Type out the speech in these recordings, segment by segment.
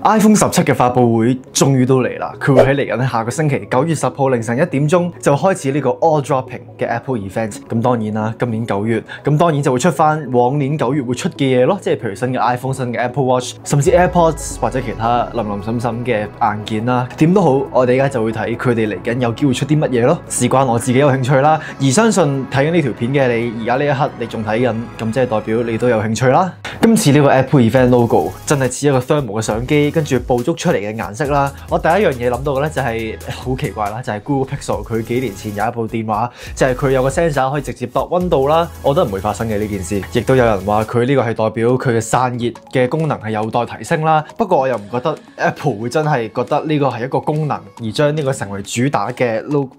iPhone 17嘅發佈會終於都嚟啦，佢會喺嚟緊下個星期9月10號凌晨1點鐘就開始呢個 All Dropping 嘅 Apple Event。咁當然啦，今年9月，咁當然就會出翻往年9月會出嘅嘢咯，即係譬如新嘅 iPhone、新嘅 Apple Watch， 甚至 AirPods 或者其他林林沈沈嘅硬件啦。點都好，我哋而家就會睇佢哋嚟緊有機會出啲乜嘢咯。事關我自己有興趣啦，而相信睇緊呢條片嘅你，而家呢一刻你仲睇緊，咁即係代表你都有興趣啦。今次呢個 Apple Event logo 真係似一個 thermal 嘅相機，跟住捕捉出嚟嘅顏色啦。我第一樣嘢諗到嘅咧就係好奇怪啦，就係 Google Pixel 佢幾年前有一部電話，就係佢有個 sensor 可以直接度溫度啦。我覺得唔會發生嘅呢件事，亦都有人話佢呢個係代表佢嘅散熱嘅功能係有待提升啦。不過我又唔覺得 Apple 會真係覺得呢個係一個功能，而將呢個成為主打嘅 logo。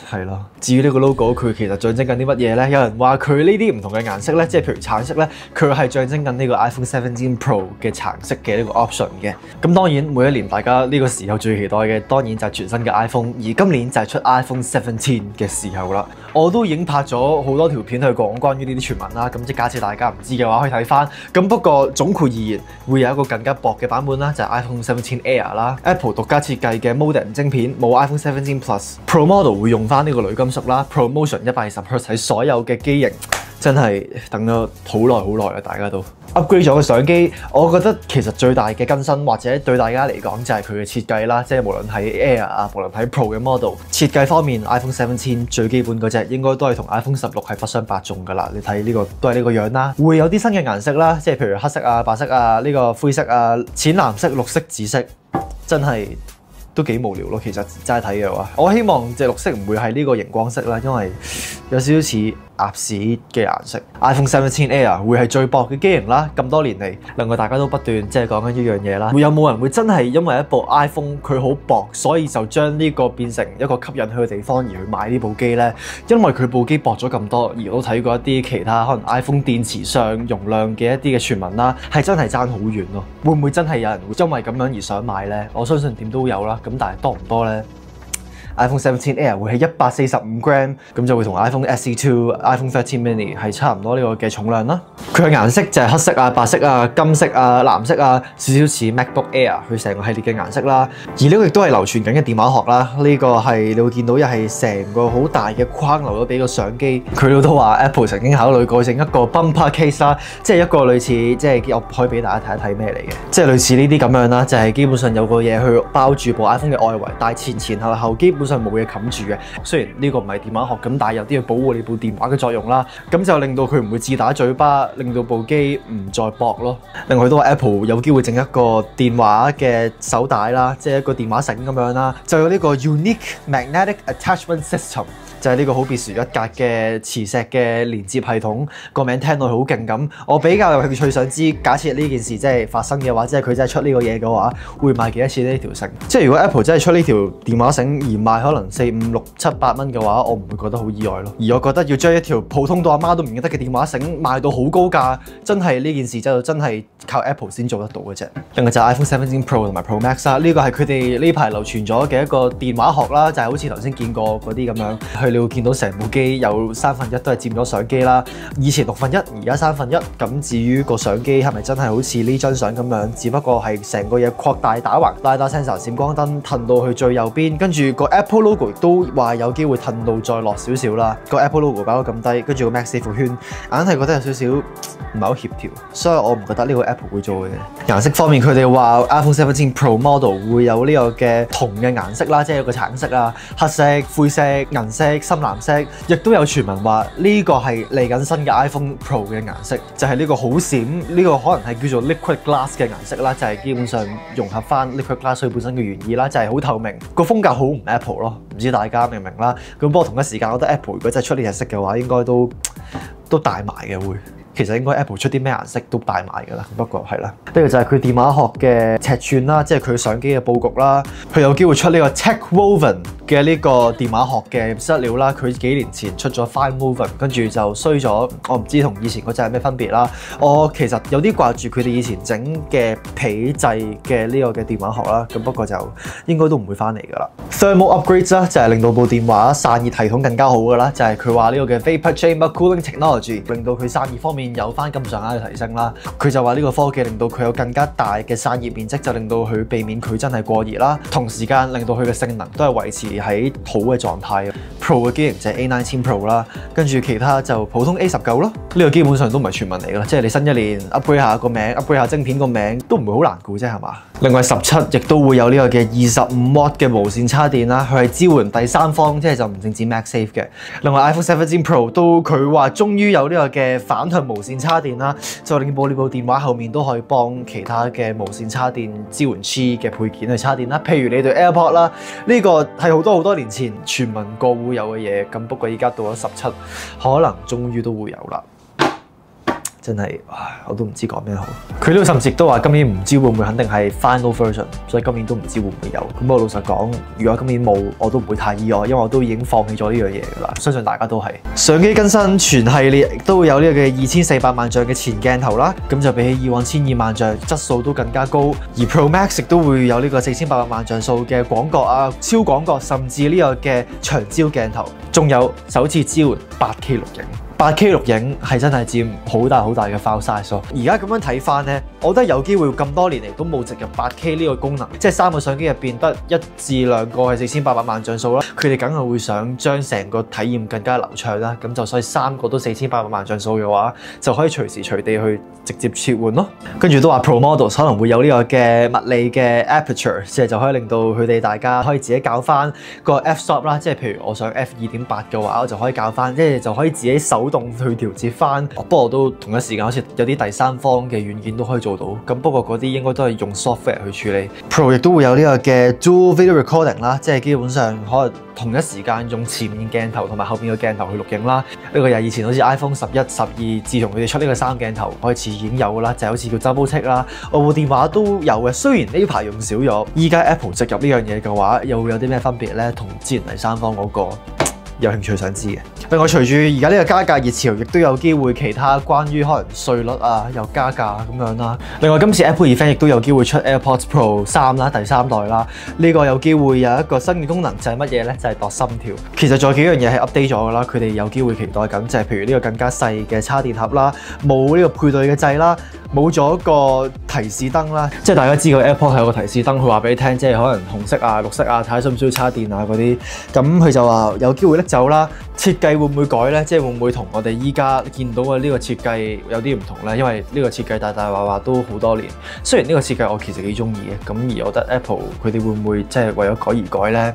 係咯，至於呢個 logo 佢其實象徵緊啲乜嘢咧？有人話佢呢啲唔同嘅顏色咧，即係譬如橙色咧，佢係象徵緊呢個 iPhone 17 Pro 嘅橙色嘅呢個 option 嘅。咁當然每一年大家呢個時候最期待嘅當然就係全新嘅 iPhone， 而今年就係出 iPhone 17嘅時候啦。我都已經拍咗好多條片去講關於呢啲傳聞啦，咁即係假設大家唔知嘅話可以睇翻。咁不過總括而言，會有一個更加薄嘅版本啦，就係 iPhone 17 Air 啦 ，Apple 獨家設計嘅 Modem 晶片，冇 iPhone 17 Plus Pro Model 會用翻呢個鋁金屬啦 ，ProMotion 120Hz 喺所有嘅機型，真係等咗好耐啦，大家都 upgrade 咗個相機。我覺得其實最大嘅更新或者對大家嚟講就係佢嘅設計啦，即係無論喺 Air 啊，無論喺 Pro 嘅 model 設計方面 ，iPhone 17最基本嗰隻應該都係同 iPhone 16係不相伯仲㗎啦。你睇呢個都係呢個樣啦，會有啲新嘅顏色啦，即係譬如黑色啊、白色啊、呢個灰色啊、淺藍色、綠色、紫色，真係都幾無聊咯。其實齋睇嘅話，我希望隻綠色唔會係呢個熒光色啦，因為有少少似鴨屎嘅顏色。iPhone 17 Air 會係最薄嘅機型啦，咁多年嚟令到大家都不斷即係講緊一樣嘢啦。會有冇人會真係因為一部 iPhone 佢好薄，所以就將呢個變成一個吸引佢嘅地方而去買呢部機呢？因為佢部機薄咗咁多，而我睇過一啲其他可能 iPhone 電池上容量嘅一啲嘅傳聞啦，係真係爭好遠咯。會唔會真係有人會因為咁樣而想買呢？我相信點都有啦，咁但係多唔多呢？iPhone 17 Air 會係145 gram， 咁就會同 iPhone SE2、iPhone 13 mini 係差唔多呢個嘅重量啦。佢嘅顏色就係黑色啊、白色啊、金色啊、藍色啊，少少似 MacBook Air 佢成個系列嘅顏色啦。而呢個亦都係流傳緊嘅電話殼啦。呢個係你會見到又係成個好大嘅框留咗俾個相機。佢都話 Apple 曾經考慮過整一個 bumper case 啦，即係一個類似即係我可以俾大家睇一睇咩嚟嘅，即係類似呢啲咁樣啦，就係基本上有個嘢去包住部 iPhone 嘅外圍，但係前後基本上冇嘢冚住嘅。雖然呢個唔係電話殼咁，但係有啲去保護你部電話嘅作用啦。咁就令到佢唔會自打嘴巴，令到部機唔再薄咯。另外都話 Apple 有機會整一個電話嘅手帶啦，即係一個電話繩咁樣啦，就有呢個 Unique Magnetic Attachment System。就係呢個好別樹一格嘅磁石嘅連接系統，個名聽落去好勁咁。我比較有興趣想知，假設呢件事真係發生嘅話，即係佢真係出呢個嘢嘅話，會賣幾多錢呢條繩？即係如果 Apple 真係出呢條電話繩而賣可能4、5、6、7、8蚊嘅話，我唔會覺得好意外咯。而我覺得要將一條普通到阿媽都唔認得嘅電話繩賣到好高價，真係呢件事就真係靠 Apple 先做得到嘅啫。另外就係 iPhone 17 Pro 同埋 Pro Max 啦，呢個係佢哋呢排流傳咗嘅一個電話殼啦，就係好似頭先見過嗰啲咁樣。你會見到成部機有1/3都係佔咗相機啦，以前1/6，而家1/3。咁至於個相機係咪真係好似呢張相咁樣？只不過係成個嘢擴大打橫，LiDAR sensor 閃光燈褪到去最右邊，跟住個 Apple logo 都話有機會褪到再落少少啦。個 Apple logo 擺到咁低，跟住個 MagSafe 圈，硬係覺得有少少唔係好協調，所以我唔覺得呢個 Apple 會做嘅。顏色方面，佢哋話 iPhone 17 Pro Model 會有呢個嘅銅嘅顏色啦，即係有個橙色啊、黑色、灰色、銀色、深藍色，亦都有傳聞話呢個係嚟緊新嘅 iPhone Pro 嘅顏色，就係呢個好閃，呢個可能係叫做 Liquid Glass 嘅顏色啦，就係基本上融合翻 Liquid Glass 佢本身嘅原意啦，就係好透明，個風格好唔 Apple 咯，唔知大家明唔明啦？咁不過同一時間，我覺得 Apple 如果真係出呢隻色嘅話，應該都大賣嘅會。其實應該 Apple 出啲咩顏色都大賣㗎啦，不過係啦，呢個就係佢電話殼嘅尺寸啦，即係佢相機嘅佈局啦。佢有機會出呢個 Tech Woven 嘅呢個電話殼嘅質料啦。佢幾年前出咗 Fine Woven， 跟住就衰咗，我唔知同以前嗰隻係咩分別啦。我其實有啲掛住佢哋以前整嘅皮製嘅呢個嘅電話殼啦，咁不過就應該都唔會翻嚟㗎啦。Thermal upgrades 啦，就係令到部電話散熱系統更加好㗎啦，就係佢話呢個嘅 Vapor Chamber Cooling Technology 令到佢散熱方面面有翻咁上下嘅提升啦。佢就話呢個科技令到佢有更加大嘅散熱面積，就令到佢避免佢真係過熱啦。同時間令到佢嘅性能都係維持喺好嘅狀態。Pro 嘅機型就係 A19 Pro 啦，跟住其他就普通 A19 咯。呢個基本上都唔係傳聞嚟㗎啦，即係你新一年 upgrade 下個名 ，upgrade 下晶片個名都唔會好難估啫，係嘛？另外17亦都會有呢個嘅25W 嘅無線插電啦，佢係支援第三方，即係就唔淨止 MagSafe 嘅。另外 iPhone 17 Pro 都佢話終於有呢個嘅反向無線插電啦，就令部電話後面都可以幫其他嘅無線插電支援 Qi 嘅配件去插電啦。譬如你對 AirPod 啦，呢個係好多年前傳聞過會有嘅嘢，咁不過依家到咗17，可能終於都會有啦。真係，我都唔知講咩好。佢呢個甚至都話今年唔知會唔會肯定係 final version， 所以今年都唔知會唔會有。咁我老實講，如果今年冇，我都唔會太意外，因為我都已經放棄咗呢樣嘢㗎啦。相信大家都係。相機更新全系列都會有呢個嘅2400萬像嘅前鏡頭啦，咁就比起以往1200萬像，質素都更加高。而 Pro Max 亦都會有呢個4800萬像素嘅廣角啊、超廣角，甚至呢個嘅長焦鏡頭，仲有首次支援 8K 錄影。8K 錄影係真係佔好大嘅 file size。而家咁樣睇翻呢，我覺得有機會咁多年嚟都冇植入 8K 呢個功能，即係3個相機入邊得1至2個係4800萬像素啦。佢哋梗係會想將成個體驗更加流暢啦，咁就所以3個都4800萬像素嘅話，就可以隨時隨地去直接切換咯。跟住都話 Pro Models 可能會有呢個嘅物理嘅 aperture， 即係就可以令到佢哋大家可以自己校翻個 f-stop 啦，即係譬如我想 f2.8 嘅話，我就可以校翻，即係就可以自己手動去調節翻。不過都同一時間好似有啲第三方嘅軟件都可以做到，咁不過嗰啲應該都係用 software 去處理。Pro 亦都會有呢個嘅 Dual Video Recording 啦，即係基本上可能同一時間用前面鏡頭同埋後面嘅鏡頭去錄影啦。呢個又以前好似 iPhone 11、12，自從佢哋出呢個3鏡頭開始已經有啦，就好似叫 Double Take 啦。我部電話都有嘅，雖然呢排用少咗。依家 Apple 植入呢樣嘢嘅話，又會有啲咩分別呢？同之前第三方嗰個有興趣想知嘅。另外，隨住而家呢個加價熱潮，亦都有機會其他關於可能稅率啊又加價咁樣啦。另外，今次 Apple Event 亦都有機會出 AirPods Pro 3啦，第3代啦。呢個有機會有一個新嘅功能，就係乜嘢呢？就係度心跳。其實仲有幾樣嘢係 update 咗㗎啦，佢哋有機會期待緊，就係譬如呢個更加細嘅叉電盒啦，冇呢個配對嘅掣啦，冇咗個提示燈啦。即係大家知道 AirPods 係有個提示燈，佢話俾你聽，即係可能紅色啊、綠色啊，睇下需唔需要叉電啊嗰啲。咁佢就話有機會拎走啦。設計會唔會改呢？即係會唔會同我哋依家見到嘅呢個設計有啲唔同呢？因為呢個設計大話都好多年。雖然呢個設計我其實幾中意嘅，咁而我覺得 Apple 佢哋會唔會即係為咗改而改呢？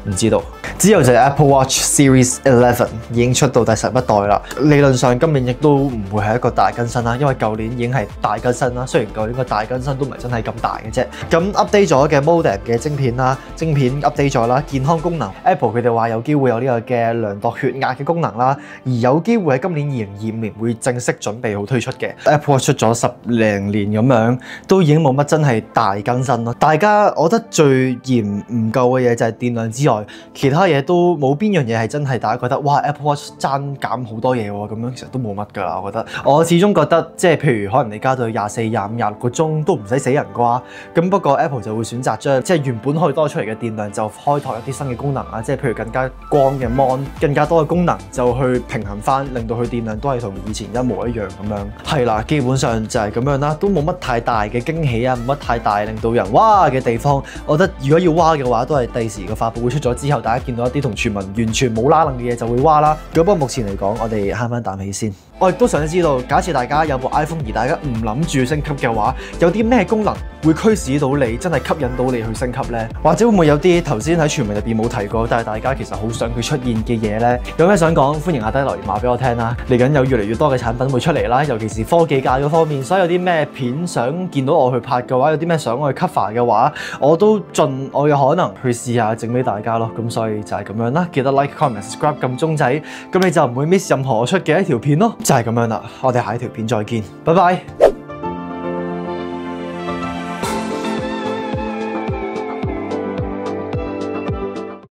唔知道。之後就係 Apple Watch Series 11已經出到第11代啦。理論上今年亦都唔會係一個大更新啦，因為舊年已經係大更新啦。雖然舊年個大更新都唔係真係咁大嘅啫。咁 update 咗嘅 Modem 嘅晶片啦，晶片 update 咗啦，健康功能 Apple 佢哋話有機會有呢個嘅量度血壓嘅功能啦，而有機會喺今年2025年會正式準備好推出嘅。Apple Watch 出咗10零年咁樣，都已經冇乜真係大更新咯。大家我覺得最嫌唔夠嘅嘢就係電量之外，其他嘢都冇邊樣嘢係真係大家覺得哇 Apple Watch 爭減好多嘢喎，咁樣其實都冇乜㗎啦。我覺得我始終覺得即係譬如可能你加到24、25、26個鐘都唔使死人啩。咁不過 Apple 就會選擇將即係原本可以多出嚟嘅電量就開拓一啲新嘅功能啊，即係譬如更加光嘅 mon， 更加多嘅功能就去平衡翻，令到佢電量都係同以前一模一樣咁樣。係啦，基本上就係咁樣啦，都冇乜太大嘅驚喜啊，冇乜太大令到人哇嘅地方。我覺得如果要哇嘅話，都係第時個發佈會出咗之後，大家見到一啲同傳聞完全冇拉楞嘅嘢就會哇啦。咁不過目前嚟講，我哋慳翻啖氣先。我亦都想知道，假設大家有部 iPhone 而大家唔諗住升級嘅話，有啲咩功能會驅使到你真係吸引到你去升級呢？或者會唔會有啲頭先喺傳聞入邊冇提過，但係大家其實好想佢出現嘅嘢呢？有咩想講，歡迎下低留言話俾我聽啦。嚟緊有越嚟越多嘅產品會出嚟啦，尤其是科技界嗰方面，所以有啲咩片想見到我去拍嘅話，有啲咩想我去 cover 嘅話，我都盡我嘅可能去試下整俾大家咯。咁所以就係咁樣啦，記得 like、comment、subscribe 撳鐘仔，咁你就唔會 miss 任何我出嘅一條片咯。就係咁樣啦，我哋下一條片再見，拜拜。